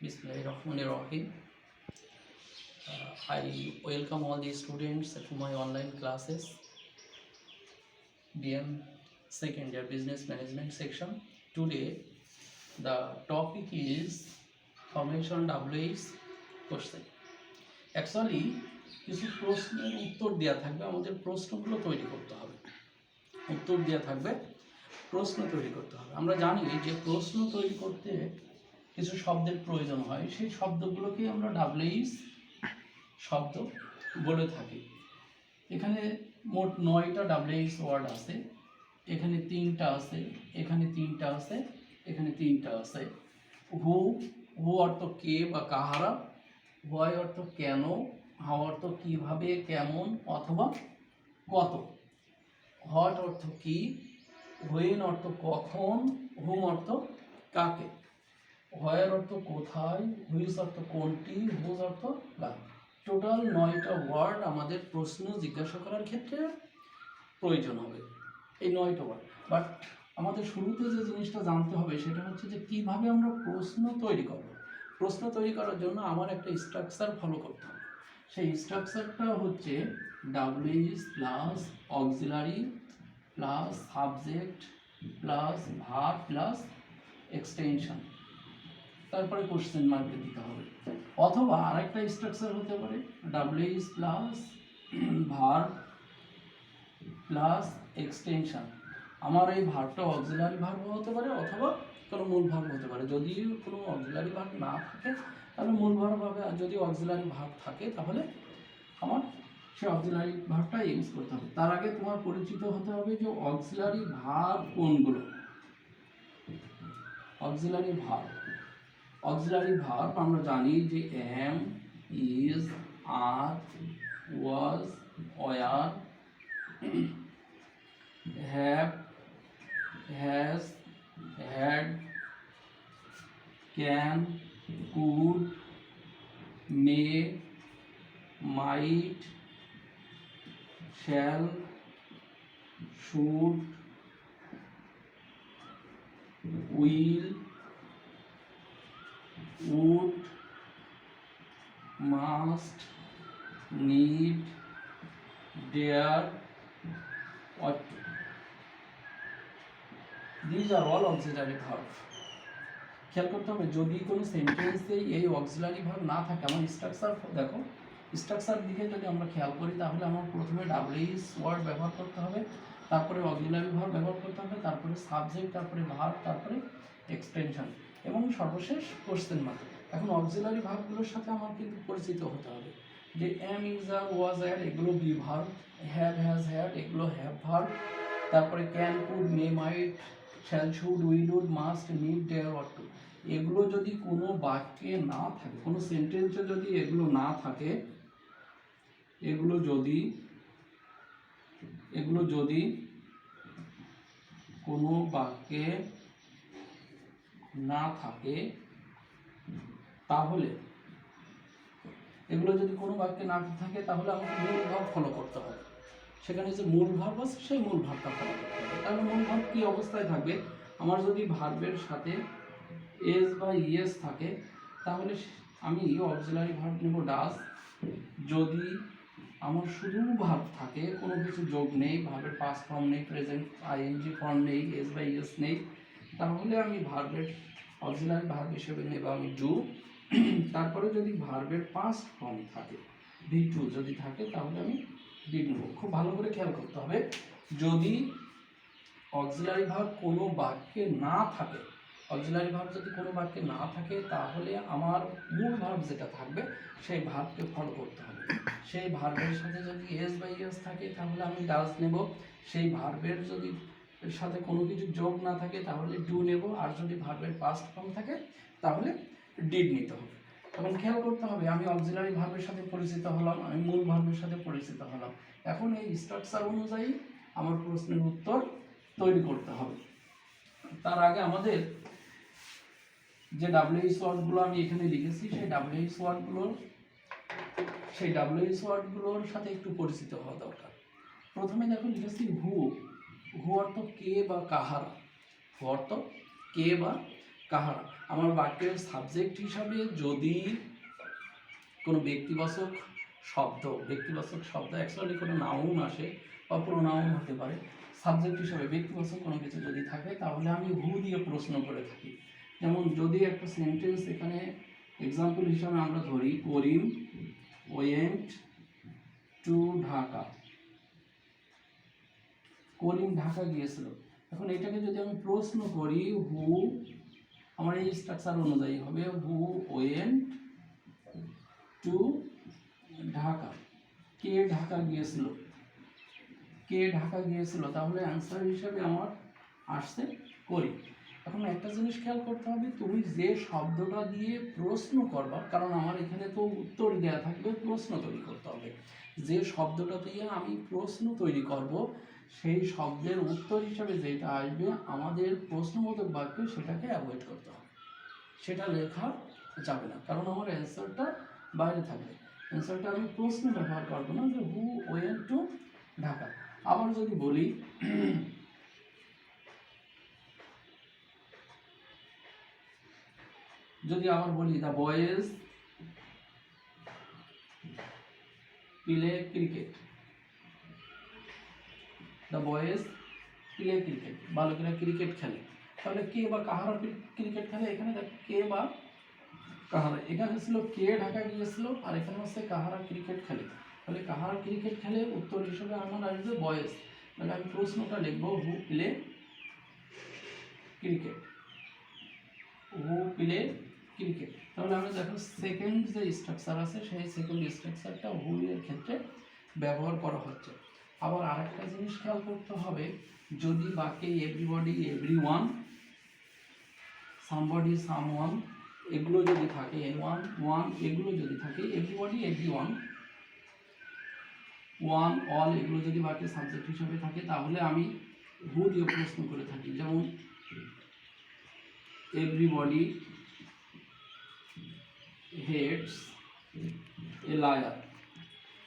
Bismillahirrahmanirrahim. I welcome all the students to my online classes, BM second year business management section. Today the topic is formation WH question. Actually কিছু প্রশ্নের উত্তর দেওয়া থাকবে, আমাদের প্রশ্নগুলো তৈরি করতে হবে। উত্তর দেওয়া থাকবে, প্রশ্ন তৈরি করতে হবে। আমরা জানি যে প্রশ্ন তৈরি করতে কিছু শব্দের প্রয়োজন হয়, সেই শব্দগুলোকে আমরা WH শব্দ বলে থাকি। এখানে মোট 9টা WH ওয়ার্ড আছে, এখানে 3টা আছে, এখানে 3টা আছে, এখানে 3টা আছে। হু হু অর্থ কে বা কাহারা, হোয়াই অর্থ কেন, হাউ অর্থ কিভাবে কেমন অথবা কত, হোয়াট অর্থ কি, হোয়েন অর্থ কখন, হুম অর্থ কাকে, হোয়ার অর্থ কোথায়, হুইচ অর্থ কোনটি, হুজ অর্থ কার। টোটাল 9টা ওয়ার্ড আমাদের প্রশ্ন জিজ্ঞাসা করার ক্ষেত্রে প্রয়োজন হবে, এই 9টা ওয়ার্ড। বাট আমাদের শুরুতে যে জিনিসটা জানতে হবে সেটা হচ্ছে যে কীভাবে আমরা প্রশ্ন তৈরি করব। প্রশ্ন তৈরি করার জন্য আমার একটা স্ট্রাকচার ফলো করতে হবে। সেই স্ট্রাকচারটা হচ্ছে WH plus auxiliary plus subject plus verb plus extension, তারপরে কোশ্চেন মার্কে দিতে হবে। অথবা আরেকটা স্ট্রাকচার হতে পারে WH plus verb plus extension. আমার এই ভার্বটা অক্সিলারি ভার্ব হতে পারে অথবা কোনো মূল ভার্ব হতে পারে। যদি কোনো অক্সিলারি ভার্ব না থাকে তাহলে মূল ভার্ব হবে, আর যদি অক্সিলারি ভার্ব থাকে তাহলে আমার সেই অক্সিলারি ভার্বটা ইউজ করতে হবে। তার আগে তোমার পরিচিত হতে হবে যে অক্সিলারি ভার্ব কোনগুলো। অক্সিলারি ভার্ব আমরা জানি যে am, is, are, was, were, have, has, had, can, could, may, might, shall, should, will, would, must, need, dare, ought to. These are all auxiliary verbs. খেয়াল করতে হবে যদি কোনো সেন্টেন্সে এই অক্সিলারি ভার্ব না থাকে, আমার স্ট্রাকচার দেখো, স্ট্রাকচার দিকে যদি আমরা খেয়াল করি তাহলে আমার প্রথমে WH ওয়ার্ড ব্যবহার করতে হবে, তারপরে অক্সিলারি ভার্ব ব্যবহার করতে হবে, তারপরে সাবজেক্ট, তারপরে ভার্ব, তারপরে এক্সটেনশন এবং সর্বশেষ কোশ্চেন মার্ক। এখন অক্সিলারি ভার্বগুলোর সাথে আমার কিন্তু পরিচিত হতে হবে যে am, is, are, was, are এগুলো be verb, have, has, had এগুলো হ্যাভ ভার্ব, তারপরে can, could, may, might, shall, should, will, would, must, need, dare, ought to. এগুলো যদি কোনো বাক্যে না থাকে, কোনো সেন্টেন্সে যদি এগুলো না থাকে, এগুলো যদি কোনো বাক্যে না থাকে তাহলে আমাকে মূল ভাব ফলো করতে হবে। সেখানে যে মূল ভাব আছে সেই মূল ভাবটা ফলো করতে হবে। তাহলে মূল ভাব কি অবস্থায় থাকবে? আমার যদি ভার্বের সাথে এস বা ইএস থাকে তাহলে আমি অক্সিলারি ভার্ব নেব ডাজ। যদি আমার শুধু ভার্ব থাকে, কোনো কিছু যোগ নেই, ভার্বের পাস্ট ফর্ম নেই, প্রেজেন্ট আইএনজি ফর্ম নেই, এস বা ইএস নেই, তাহলে আমি ভার্বের অক্সিলারি ভার্ব হিসেবে নেব আমি ডু। তারপরে যদি ভার্বের পাস্ট ফর্ম থাকে, V2 যদি থাকে তাহলে আমি ডিড নেব। খুব ভালো করে খেয়াল করতে হবে, যদি অক্সিলারি ভার্ব কোনো বাক্যে না থাকে, তাহলে আমার মূল ভার্ব যেটা থাকবে সেই ভার্বকে ফলো করতে হবে। সেই ভার্বের সাথে যদি এস বা ইএস থাকে তাহলে আমি ডাজ নেব। সেই ভার্বের যদি সাথে কোনো কিছু যোগ না থাকে তাহলে ডু নেব। আর যদি ভার্বের পাস্ট ফর্ম থাকে তাহলে ডিড নিতে হবে। এখন খেয়াল করতে হবে, আমি অক্সিলারি ভার্বের সাথে পরিচিত হলাম, আমি মূল ভার্বের সাথে পরিচিত হলাম। এখন এই স্ট্রাকচার অনুযায়ী আমার প্রশ্নের উত্তর তৈরি করতে হবে। তার আগে আমাদের যে WH ওয়ার্ডগুলো আমি এখানে লিখেছি সেই WH ওয়ার্ডগুলোর সাথে একটু পরিচিত হওয়া দরকার। প্রথমে দেখো লিখেছি হু অর্থ কে বা কাহারা, হু অর্থ কে বা কাহারা। আমার বাক্যের সাবজেক্ট হিসাবে যদি কোনো ব্যক্তিবাচক শব্দ অ্যাকচুয়ালি কোনো নাউন আসে বা প্রোনাউন হতে পারে, সাবজেক্ট হিসাবে ব্যক্তিবাচক কোনো কিছু যদি থাকে তাহলে আমি হু দিয়ে প্রশ্ন করে থাকি। যেমন যদি একটা সেন্টেন্স এখানে এক্সাম্পল হিসাবে আমরা ধরি, করিম ওয়েন্ট টু ঢাকা, করিম ঢাকা গিয়েছিল। এখন এটাকে যদি আমি প্রশ্ন করি, হু, আমার এই স্ট্রাকচার অনুযায়ী হবে হু ওয়েন্ট টু ঢাকা, কে ঢাকা গিয়েছিল, তাহলে অ্যান্সার হিসেবে আমার আসছে করিম। এখন একটা জিনিস খেয়াল করতে হবে, তুমি যে শব্দটা দিয়ে প্রশ্ন করবা, কারণ আমার এখানে তো উত্তর দেওয়া থাকবে, প্রশ্ন তৈরি করতে হবে। যে শব্দটা দিয়ে আমি প্রশ্ন তৈরি করব সেই শব্দের উত্তর হিসাবে যেটা আসবে আমাদের প্রশ্নবোধক বাক্যে সেটাকে অ্যাভয়েড করতে হবে, সেটা লেখা যাবে না, কারণ আমার অ্যান্সারটা বাইরে থাকবে। অ্যান্সারটা আমি প্রশ্ন ব্যবহার করবো না, যে হু ওয়েন্ট টু ঢাকা। আবার যদি বলি দ্য বয়েজ প্লে ক্রিকেট, বালকেরা ক্রিকেট খেলে। তাহলে কে বা কাহারা ক্রিকেট খেলে, এখানে কে বা কাহারা, এখানে ছিল কে ঢাকা গিয়েছিল আর এখানে হচ্ছে কাহারা ক্রিকেট খেলে। তাহলে কাহারা ক্রিকেট খেলে উত্তর হিসেবে আমার আসবে বয়েজ। তাহলে আমি প্রশ্নটা লিখবো হু প্লে ক্রিকেট, তাহলে আমরা দেখো সেকেন্ড যে স্ট্রাকচার আছে সেই সেকেন্ড স্ট্রাকচারটা হু এর ক্ষেত্রে ব্যবহার করা হচ্ছে। আবার আরেকটা জিনিস খেয়াল করতে হবে, যদি বাক্যে এভরিবডি, এভরিওয়ান, সামবডি, সামওয়ান এগুলো যদি থাকে, এনওয়ান, ওয়ান এগুলো যদি থাকে, এভরিবডি, এভরিওয়ান, ওয়ান, অল এগুলো যদি বাক্যে সাবজেক্ট হিসেবে থাকে তাহলে আমি হু দিয়ে প্রশ্ন করে থাকি। যেমন এভরিবডি হেটস এ লায়ার,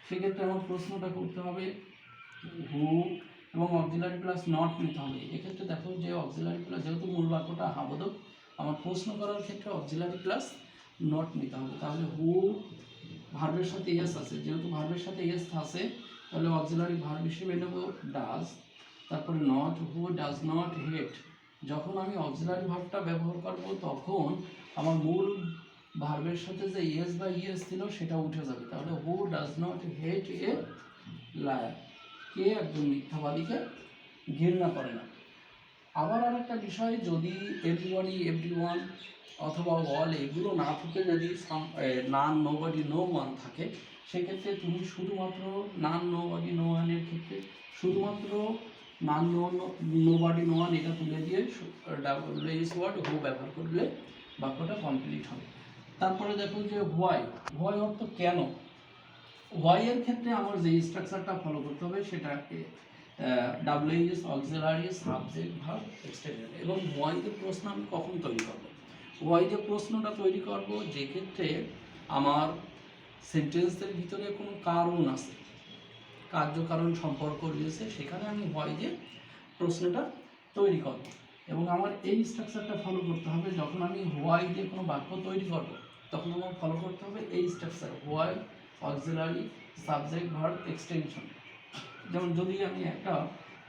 সেক্ষেত্রে আমার প্রশ্নটা করতে হবে হু এবং অক্সিলারি প্লাস নট নিতে হবে। এক্ষেত্রে দেখো যে অক্সিলারি প্লাস, যেহেতু মূল বাক্যটা হাবোধক, আমার প্রশ্ন করার ক্ষেত্রে অক্সিলারি প্লাস নট নিতে হবে। তাহলে হু ভার্বের সাথে এস আছে, যেহেতু ভার্বের সাথে এস আছে তাহলে অক্সিলারি ভার্ব হিসেবে নেব ডাজ, তারপরে নট, হু ডাজ নট হেট। যখন আমি অক্সিলারি ভার্বটা ব্যবহার করব তখন আমার মূল ভার্বের সাথে যে এস বা ইএস ছিল সেটা উঠে যাবে। তাহলে who does not hate a liar, কে একজন মিথ্যাবাদীকে ঘৃণা করে না। আবার আরেকটা বিষয়, যদি এভরিবডি, এভরিওয়ান অথবা অল এগুলো না থেকে যদি নান, নোবডি, নো ওয়ান থাকে, সেক্ষেত্রে তুমি শুধুমাত্র নান, নোবডি, নো ওয়ানের ক্ষেত্রে শুধুমাত্র নান, নোবডি, নো ওয়ান এটা তুলে দিয়ে ডাব্লিউএস ওয়ার্ড হু ব্যবহার করলে বাক্যটা কমপ্লিট হবে। তারপরে দেখো যে হোয়াই অর্থ কেন। হোয়াই এর ক্ষেত্রে আমার যে স্ট্রাকচারটা ফলো করতে হবে সেটাকে WS, auxiliary, subject, verb, extension. এবং হোয়াই এর প্রশ্ন আমি কখন তৈরি করব, হোয়াই এর প্রশ্নটা তৈরি করব যে ক্ষেত্রে আমার সেন্টেন্সের ভিতরে কোনো কারণ আছে, কার্যকারণ সম্পর্ক রয়েছে, সেখানে আমি হোয়াই দিয়ে প্রশ্নটা তৈরি করব। এবং আমার এই স্ট্রাকচারটা ফলো করতে হবে, যখন আমি হোয়াই দিয়ে কোনো বাক্য তৈরি করব তখন আমার ফলো করতে হবে এই structure, why, auxiliary, subject, verb, extension. যেমন যদি আমি একটা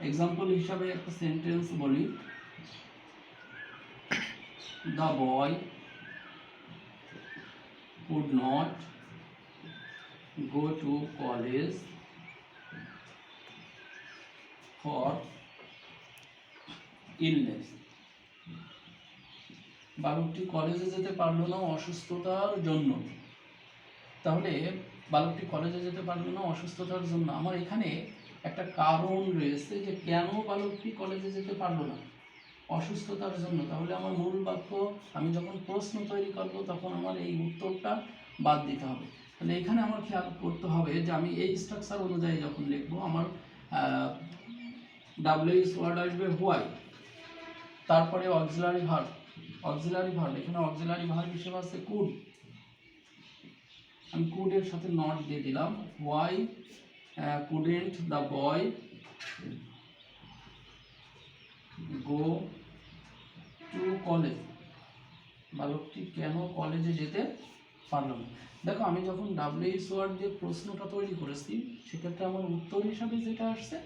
এক্সাম্পল হিসাবে একটা সেন্টেন্স বলি, the boy could not go to college for illness, বালকটি কলেজে যেতে পারলো না অসুস্থতার জন্য। তাহলে বালকটি কলেজে যেতে পারলো না অসুস্থতার জন্য, আমার এখানে একটা কারণ রয়েছে যে কেন বালকটি কলেজে যেতে পারলো না, অসুস্থতার জন্য। তাহলে আমার মূল বাক্য আমি যখন প্রশ্ন তৈরি করব তখন আমার এই উত্তরটা বাদ দিতে হবে। তাহলে এখানে আমার খেয়াল করতে হবে যে আমি এই স্ট্রাকচার অনুযায়ী যখন লিখবো, আমার ডাব্লিউএস ওয়ার্ড আসবে হোয়াই, তারপরে অক্সিলারি ভার্ব, এখানে অক্সিলারি ভার্ব হিসেবে আছে কুড, আমি কুডের সাথে নট দিয়ে দিলাম। Why couldn't the boy go to college, বালকটি কেন কলেজে যেতে পারলো না। দেখো আমি যখন WH ওয়ার্ড দিয়ে প্রশ্নটা তৈরি করেছি সেক্ষেত্রে আমার উত্তর হিসাবে যেটা আসছে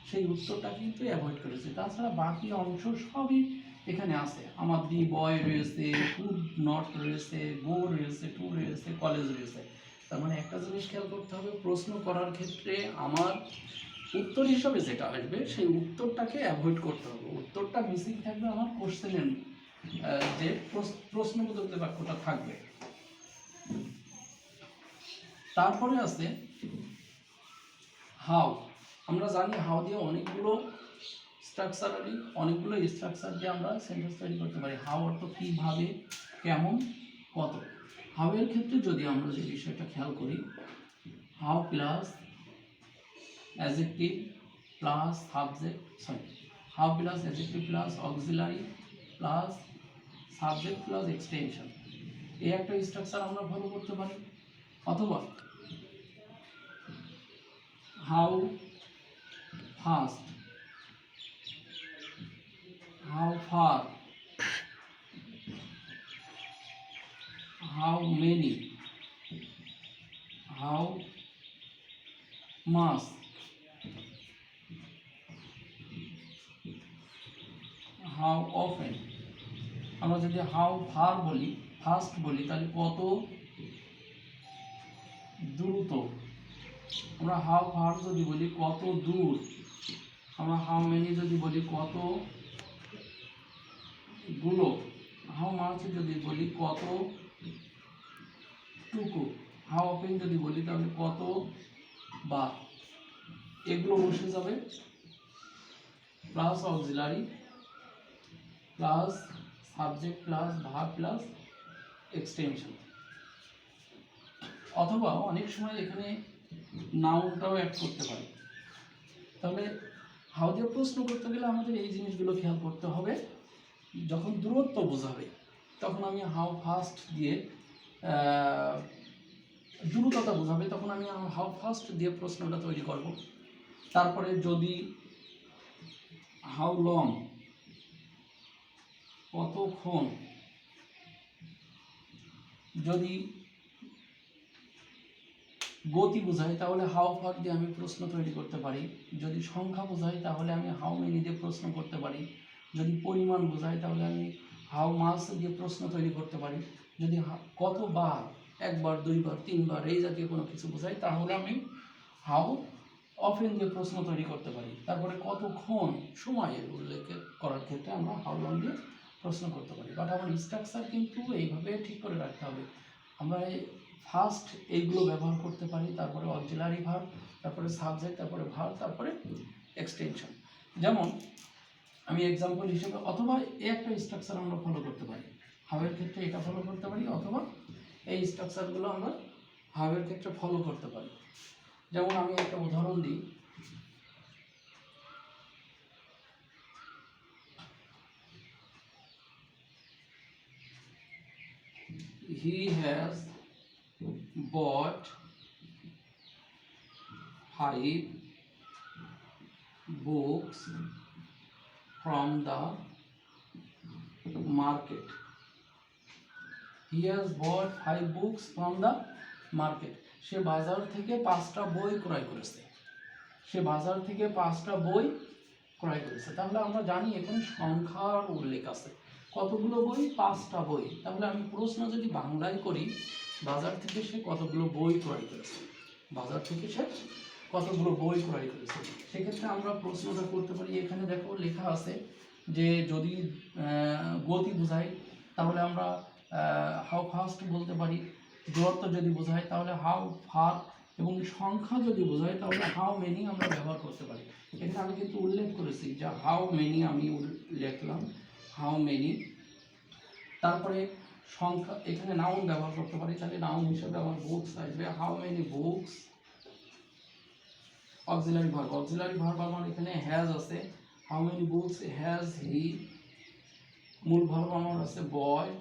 সেই উত্তরটা কিন্তু অ্যাভয়েড করেছি। তাছাড়া বাকি অংশ সবই এখানে আছে। আমার দি বয় রয়েছে, কুড নট রয়েছে, গো রয়েছে, টু রয়েছে, কলেজ রয়েছে। তার মানে একটা জিনিস খেয়াল করতে হবে, প্রশ্ন করার ক্ষেত্রে আমার উত্তর হিসাবে যেটা আসবে সেই উত্তরটাকে অ্যাভয়েড করতে হবে। উত্তরটা মিসিং থাকবে আমার কোশ্চেনের যে প্রশ্নবোধক যে বাক্যটা থাকবে। তারপরে আছে হাউ। আমরা জানি হাউ দিয়ে অনেকগুলো স্ট্রাকচার দিয়ে আমরা সেন্টেন্স তৈরি করতে পারি। হাউ অর্থ কিভাবে, কেমন, কত। হাউ এর ক্ষেত্রে যদি আমরা যে বিষয়টা খেয়াল করি, how plus adjective plus how plus adjective plus auxiliary plus subject plus extension, এই একটা স্ট্রাকচার আমরা ফলো করতে পারি। অথবা how fast, how far, how many, how much, how often. আমরা যদি হাউ ফার বলি, ফাস্ট বলি, তাহলে কত দ্রুত। আমরা হাউ ফার যদি বলি কত দূর। আমরা হাউ মেনি যদি বলি কত গুলো। হাউ মাছ যদি বলি কত টুকু। হাউ অফেন যদি বলি তাহলে কত বার। এগুলো বসে যাবে plus auxiliary plus subject plus verb plus extension. অথবা অনেক সময় এখানে নাউনটাও অ্যাড করতে পারি। তাহলে হাউ দিয়ে প্রশ্ন করতে গেলে আমাদের এই জিনিসগুলো খেয়াল করতে হবে। যখন দূরত্ব বোঝাবে তখন আমি হাউ ফাস্ট দিয়ে, দ্রুততা বোঝাবে তখন আমি হাউ ফাস্ট দিয়ে প্রশ্নটা তৈরি করব। তারপরে যদি হাউ লং, কতক্ষণ, যদি গতি বোঝায় তাহলে হাউ ফার দিয়ে আমি প্রশ্ন তৈরি করতে পারি। যদি সংখ্যা বোঝায় তাহলে আমি হাউ মেনি দিয়ে প্রশ্ন করতে পারি। যদি পরিমাণ বোঝায় তাহলে আমি হাউ মাস দিয়ে প্রশ্ন তৈরি করতে পারি। যদি কতবার, একবার, দুইবার, তিনবার এই জাতীয় কোনো কিছু বোঝায় তাহলে আমি হাউ অফেন দিয়ে প্রশ্ন তৈরি করতে পারি। তারপরে কতক্ষণ, সময়ের উল্লেখ করার ক্ষেত্রে আমরা হাউ লং দিয়ে প্রশ্ন করতে পারি। বাট আমার স্ট্রাকচার কিন্তু এইভাবে ঠিক করে রাখতে হবে। আমরা ফার্স্ট এইগুলো ব্যবহার করতে পারি, তারপরে অক্সিলারি ভার্ব, তারপরে সাবজেক্ট, তারপরে ভার্ব, তারপরে এক্সটেনশন। যেমন আমি এক্সাম্পল হিসেবে, অথবা এই একটা স্ট্রাকচার আমরা ফলো করতে পারি। হাউয়ের ক্ষেত্রে এটা ফলো করতে পারি, অথবা এই স্ট্রাকচারগুলো আমরা হাউয়ের ক্ষেত্রে ফলো করতে পারি। যেমন আমি একটা উদাহরণ দিই, he has bought 5 books from the market. He has bought 5 books from the market. সে বাজার থেকে 5টা বই ক্রয় করেছে। সে বাজার থেকে 5টা বই ক্রয় করেছে। তাহলে আমরা জানি এখানে সংখ্যার উল্লেখ আছে। কতগুলো বই? 5টা বই। তাহলে আমি প্রশ্ন যদি বাংলায় করি, বাজার থেকে সে কতগুলো বই ক্রয় করেছে, বাজার থেকে সে কতগুলো বই ক্রয় করেছে, সেক্ষেত্রে আমরা প্রশ্নটা করতে পারি। এখানে দেখো লেখা আছে যে যদি গতি বোঝায় তাহলে আমরা হাউ ফাস্ট বলতে পারি। দূরত্ব যদি বোঝায় তাহলে হাউ ফার, এবং সংখ্যা যদি বোঝায় তাহলে হাউ মেনি আমরা ব্যবহার করতে পারি। এখানে আমি কিন্তু উল্লেখ করেছি যে হাউ মেনি, আমি লিখলাম হাউ মেনি। তারপরে সংখ্যা, এখানে নাউন ব্যবহার করতে পারি, তাহলে নাউন হিসেবে আমার বুকস আসবে, how many books. Auxiliary verb আমার এখানে হ্যাজ আছে, how many books has he. মূল ভার্ব আমার আছে বয়।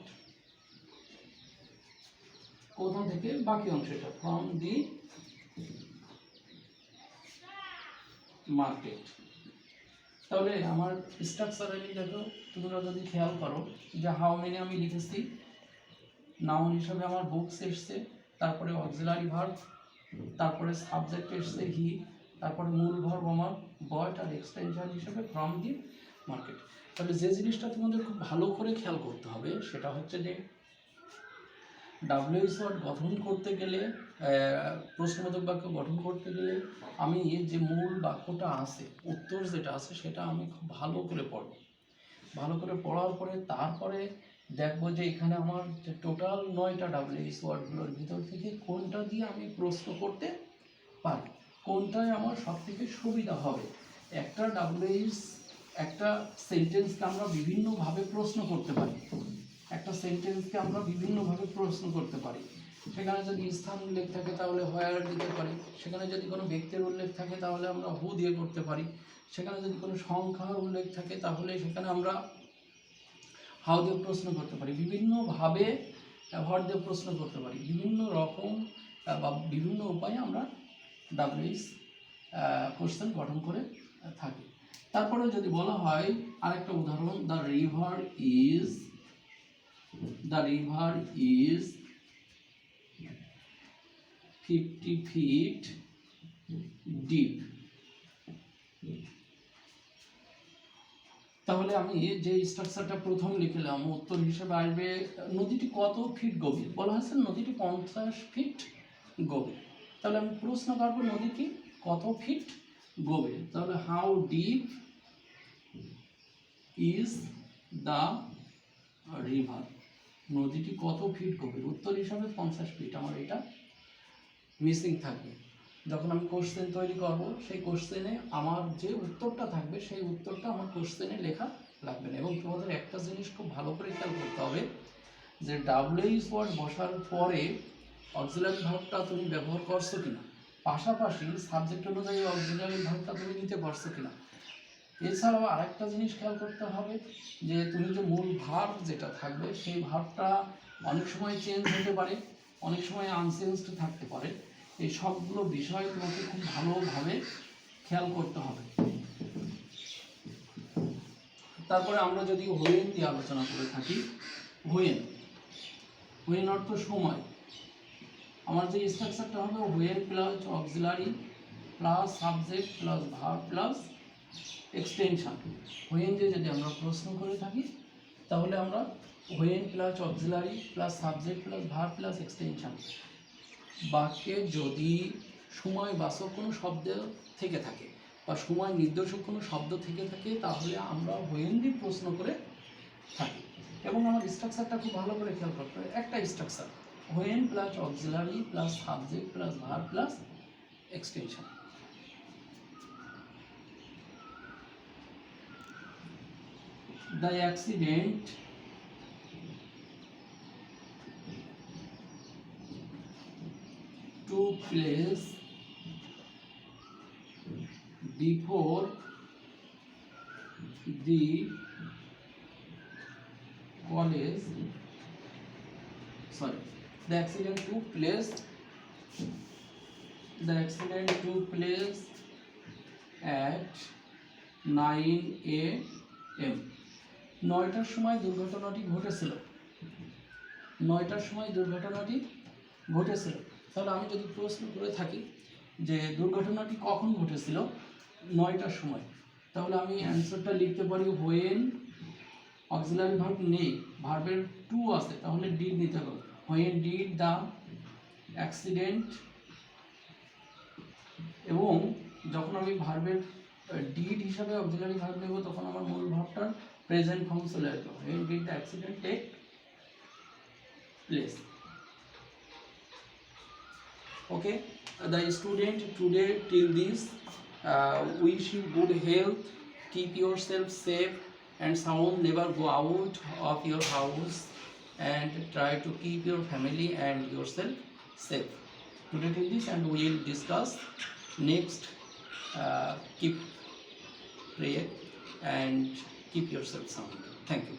কোথা থেকে? বাকি অংশটা, ফ্রম দি মার্কেট। তাহলে আমার স্ট্রাকচারালি দেখো তোমরা যদি খেয়াল করো যে হাউ মেনি আমি লিখেছি নাউন হিসাবে আমার বুকস এসছে, তারপরে অক্সিলারি ভার্ব, তারপরে সাবজেক্ট এসছে হি, তারপরে মূল ভার্ব আমার বট, আর এক্সটেনশন হিসাবে ফ্রম দি মার্কেট। তাহলে যে জিনিসটা তোমাদের খুব ভালো করে খেয়াল করতে হবে সেটা হচ্ছে যে ডাব্লিউএইচ ওয়ার্ড গঠন করতে গেলে, প্রশ্নবোধক বাক্য গঠন করতে গেলে আমি যে মূল বাক্যটা আছে, উত্তর যেটা আছে সেটা আমি খুব ভালো করে পড়ব। ভালো করে পড়ার পরে তারপরে দেখবো যে এখানে আমার যে টোটাল 9টা ডাব্লিউএইচ ওয়ার্ডগুলোর ভিতর থেকে কোনটা দিয়ে আমি প্রশ্ন করতে পারি, কোনটায় আমার সব থেকে সুবিধা হবে। একটা ডাব্লিউএইচ, একটা সেন্টেন্সকে আমরা বিভিন্নভাবে প্রশ্ন করতে পারি, একটা সেন্টেন্সকে আমরা বিভিন্নভাবে প্রশ্ন করতে পারি। সেখানে যদি স্থান উল্লেখ থাকে তাহলে হোয়ার দিতে পারি, সেখানে যদি কোনো ব্যক্তির উল্লেখ থাকে তাহলে আমরা হু দিয়ে করতে পারি, সেখানে যদি কোনো সংখ্যার উল্লেখ থাকে তাহলে সেখানে আমরা হাউ দিয়ে প্রশ্ন করতে পারি, বিভিন্নভাবে হোয়াট দিয়ে প্রশ্ন করতে পারি, বিভিন্ন রকম বা বিভিন্ন উপায়ে আমরা ডাব্লিউএইচ কোশ্চেন গঠন করে থাকি। তারপরে যদি বলা হয় আরেকটা উদাহরণ, the river is 50 feet deep। তাহলে আমি যে স্ট্রাকচারটা প্রথম লিখলাম, উত্তর হিসেবে আসবে নদীটি কত ফিট গভীর, বলা হয়েছে নদীটি 50 ফিট গভীর। তাহলে আমি প্রশ্ন করব নদীটি কত ফিট গভীর। তাহলে how deep is the river, নদীটি কত ফিট গভীর, উত্তর হিসাবে 50 ফিট। আমার এটা মিসিং থাকবে। যখন আমি কোশ্চেন তৈরি করব সেই কোশ্চেনে আমার যে উত্তরটা থাকবে সেই উত্তরটা আমার কোশ্চেনে লেখা লাগবে না। এবং তোমাদের একটা জিনিস খুব ভালো করে খেয়াল করতে হবে যে ডাব্লিউএইচ ওয়ার্ড বসার পরে অক্সিলারি ভার্বটা তুমি ব্যবহার করছো কিনা, পাশাপাশি সাবজেক্ট অনুযায়ী অক্সিলারি ভার্বটা তুমি নিতে পারছো কিনা। এছাড়াও আরেকটা জিনিস খেয়াল করতে হবে যে তুমি যে মূল ভার্ব যেটা থাকবে সেই ভার্বটা অনেক সময় চেঞ্জ হতে পারে, অনেক সময় আনচেঞ্জড থাকতে পারে। এই সবগুলো বিষয় তোমাকে খুব ভালোভাবে খেয়াল করতে হবে। তারপরে আমরা যদি হোয়েন দিয়ে আলোচনা করে থাকি, হোয়েন অর্থ সময়। আমার যে স্ট্রাকচারটা হবে when plus auxiliary plus subject plus verb plus extension. When দিয়ে যদি আমরা প্রশ্ন করে থাকি তাহলে আমরা when plus auxiliary plus subject plus verb plus extension. বাক্যে যদি সময় বাচক কোনো শব্দ থেকে থাকে বা সময় নির্দেশক কোনো শব্দ থেকে থাকে তাহলে আমরা হোয়েন দিয়ে প্রশ্ন করে থাকি। এবং আমার স্ট্রাকচারটা খুব ভালো করে খেয়াল করতে হবে, একটা structure when plus auxiliary plus subject plus verb plus extension. The accident took place before the college. Sorry, the accident took place at 9 AM। 9টার সময় দুর্ঘটনাটি ঘটেছিল, 9টার সময় দুর্ঘটনাটি ঘটেছিল। তাহলে আমি যদি প্রশ্ন করে থাকি যে দুর্ঘটনাটি কখন ঘটেছিল, 9টার সময়, তাহলে আমি অ্যান্সারটা লিখতে পারি হোয়েন, অক্সিলারি ভার্ব নেই, ভার্বের টু আছে তাহলে ডিড নিতে হবে, হোয়েন ডিড দ্য অ্যাক্সিডেন্ট। এবং যখন আমি ভার্বের ডিড হিসাবে অক্সিলারি ভার্ব নেব তখন আমার মূল ভার্বটার প্রেজেন্ট ফর্ম চলে আসবে, when did the accident take place. Okay, the student today till this wish you good health, keep yourself safe and sound, never go out of your house and try to keep your family and yourself safe. Today till this, and we will discuss next. Keep prayer and keep yourself sound. Thank you.